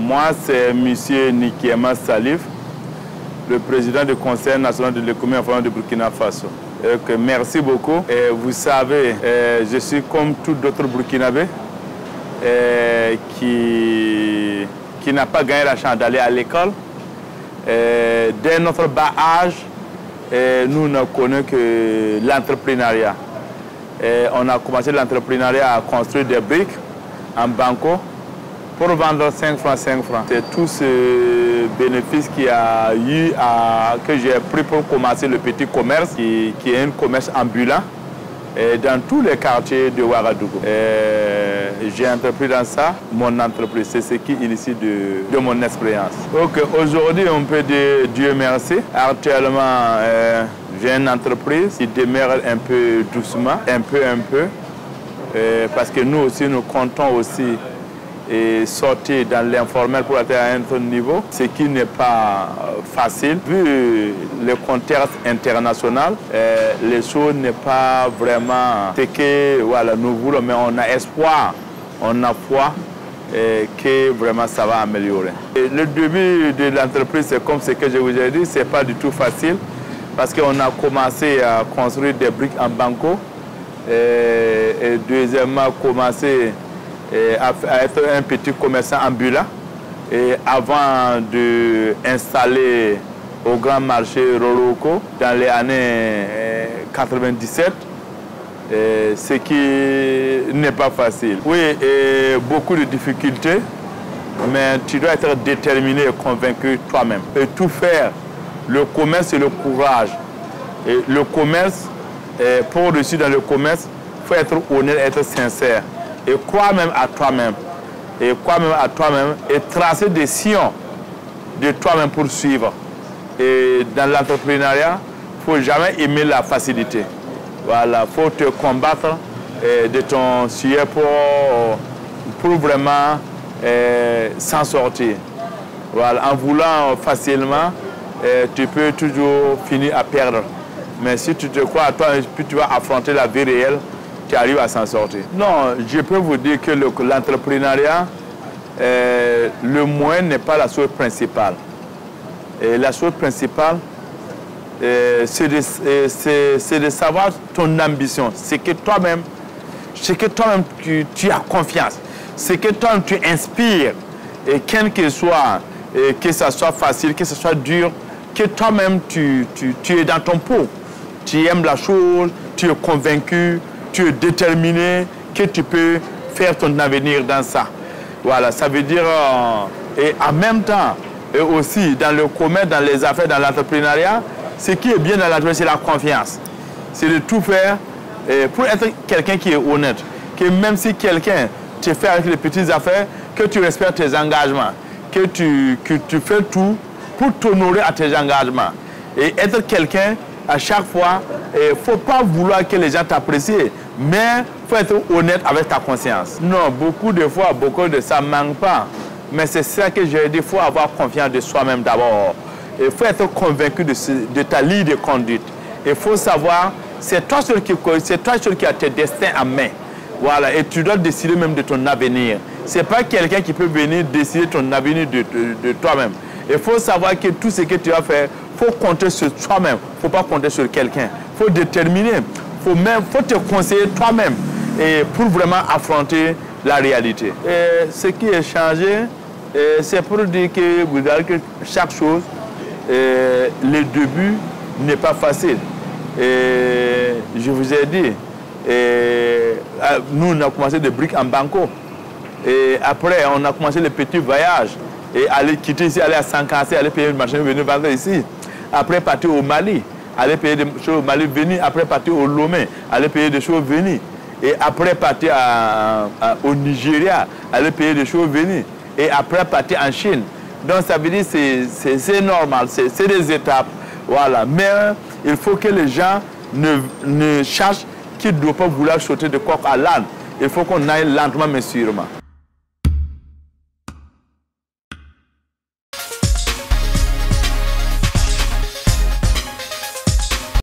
Moi, c'est M. Nikiema Salif, le président du Conseil national de l'économie informatique de Burkina Faso. Merci beaucoup. Vous savez, je suis comme tous d'autres Burkinabés qui n'a pas gagné la chance d'aller à l'école. Dès notre bas âge, nous ne connaissons que l'entrepreneuriat. On a commencé l'entrepreneuriat à construire des briques en banco pour vendre 5 francs, 5 francs. C'est tout ce bénéfice qu'il y a eu que j'ai pris pour commencer le petit commerce, qui est un commerce ambulant dans tous les quartiers de Ouagadougou. J'ai entrepris dans ça, mon entreprise, c'est ce qui initie de mon expérience. Aujourd'hui, on peut dire Dieu merci. Actuellement, j'ai une entreprise qui démarre un peu doucement, un peu, parce que nous aussi, nous comptons aussi sortir dans l'informel pour atteindre un autre niveau, ce qui n'est pas facile. Vu le contexte international, les choses n'est pas vraiment ce que voilà, nous voulons, mais on a espoir, on a foi que vraiment ça va améliorer. Le début de l'entreprise, c'est comme ce que je vous ai dit, c'est pas du tout facile parce qu'on a commencé à construire des briques en banco et deuxièmement commencé à être un petit commerçant ambulant et avant d'installer au grand marché Roroko dans les années 97, ce qui n'est pas facile. Oui, beaucoup de difficultés, mais tu dois être déterminé et convaincu toi-même. Et tout faire, le commerce c'est le courage. Et le commerce, pour réussir dans le commerce, il faut être honnête, être sincère. Et croire même à toi-même. Et tracer des sillons de toi-même pour suivre. Et dans l'entrepreneuriat, il ne faut jamais aimer la facilité. Voilà, il faut te combattre de ton sujet pour vraiment s'en sortir. Voilà, en voulant facilement, tu peux toujours finir à perdre. Mais si tu te crois à toi, puis tu vas affronter la vie réelle, tu arrives à s'en sortir. Non, je peux vous dire que l'entrepreneuriat, le moyen n'est pas la chose principale. Et la chose principale, c'est de savoir ton ambition. C'est que toi-même, tu as confiance. C'est que toi-même, tu inspires. Et quel que soit, que ce soit facile, que ce soit dur, que toi-même, tu es dans ton pot. Tu aimes la chose, tu es convaincu, tu es déterminé, que tu peux faire ton avenir dans ça. Voilà, ça veut dire, et en même temps, et aussi dans le commerce, dans les affaires, dans l'entrepreneuriat, ce qui est bien dans l'entrepreneuriat, c'est la confiance. C'est de tout faire pour être quelqu'un qui est honnête. Que même si quelqu'un te fait avec les petites affaires, que tu respectes tes engagements, que tu fais tout pour t'honorer à tes engagements. Et être quelqu'un, à chaque fois, il ne faut pas vouloir que les gens t'apprécient, mais il faut être honnête avec ta conscience. Non, beaucoup de fois, ça ne manque pas. Mais c'est ça que je dis, il faut avoir confiance de soi-même d'abord. Il faut être convaincu de ta ligne de conduite. Il faut savoir, c'est toi seul qui as tes destins en main. Voilà, et tu dois décider même de ton avenir. Ce n'est pas quelqu'un qui peut venir décider ton avenir de toi-même. Il faut savoir que tout ce que tu vas faire, il faut compter sur toi-même. Il ne faut pas compter sur quelqu'un. Il faut déterminer. Il faut te conseiller toi-même pour vraiment affronter la réalité. Et ce qui est changé, c'est pour dire que vous avez que chaque chose, le début n'est pas facile. Et je vous ai dit, nous on a commencé des briques en banco. Et après, on a commencé les petits voyages. Et aller quitter ici, aller à Sankassé, aller payer une machine, venir vendre ici. Après, partir au Mali, aller payer des choses au Mali, venir. Après, partir au Lomé, aller payer des choses, venir. Et après, partir au Nigeria, aller payer des choses, venir. Et après, partir en Chine. Donc, ça veut dire que c'est normal, c'est des étapes. Voilà. Mais il faut que les gens ne cherchent qu'ils ne doivent pas vouloir sauter de coq à l'âne. Il faut qu'on aille lentement mais sûrement.